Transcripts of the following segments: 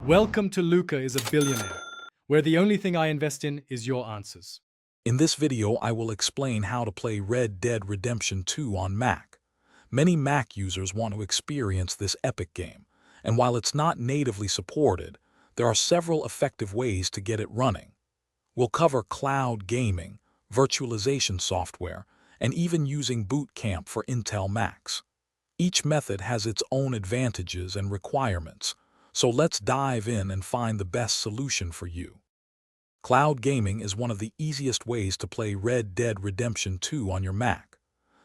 Welcome to Luca is a Billionaire, where the only thing I invest in is your answers. In this video, I will explain how to play Red Dead Redemption 2 on Mac. Many Mac users want to experience this epic game, and while it's not natively supported, there are several effective ways to get it running. We'll cover cloud gaming, virtualization software, and even using Boot Camp for Intel Macs. Each method has its own advantages and requirements, so let's dive in and find the best solution for you. Cloud gaming is one of the easiest ways to play Red Dead Redemption 2 on your Mac.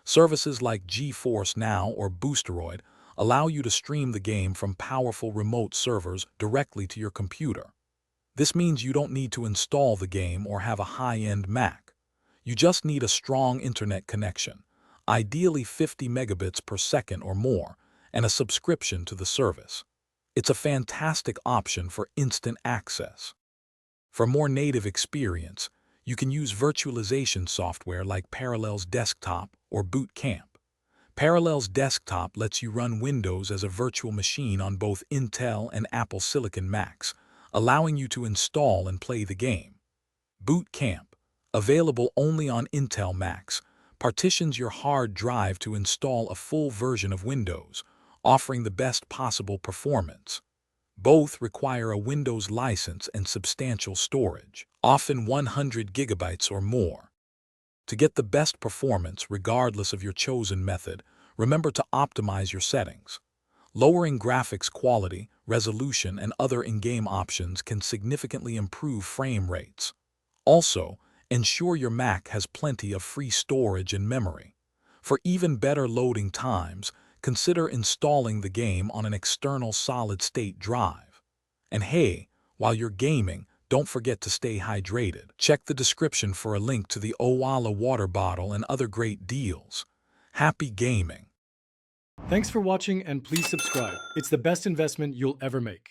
Services like GeForce Now or Boosteroid allow you to stream the game from powerful remote servers directly to your computer. This means you don't need to install the game or have a high-end Mac. You just need a strong internet connection, ideally 50 megabits per second or more, and a subscription to the service. It's a fantastic option for instant access. For more native experience, you can use virtualization software like Parallels Desktop or Boot Camp. Parallels Desktop lets you run Windows as a virtual machine on both Intel and Apple Silicon Macs, allowing you to install and play the game. Boot Camp, available only on Intel Macs, partitions your hard drive to install a full version of Windows, offering the best possible performance. Both require a Windows license and substantial storage, often 100 gigabytes or more. To get the best performance regardless of your chosen method, remember to optimize your settings. Lowering graphics quality, resolution, and other in-game options can significantly improve frame rates. Also, ensure your Mac has plenty of free storage and memory. For even better loading times, consider installing the game on an external solid-state drive. And hey, while you're gaming, don't forget to stay hydrated. Check the description for a link to the Owala water bottle and other great deals. Happy gaming! Thanks for watching and please subscribe. It's the best investment you'll ever make.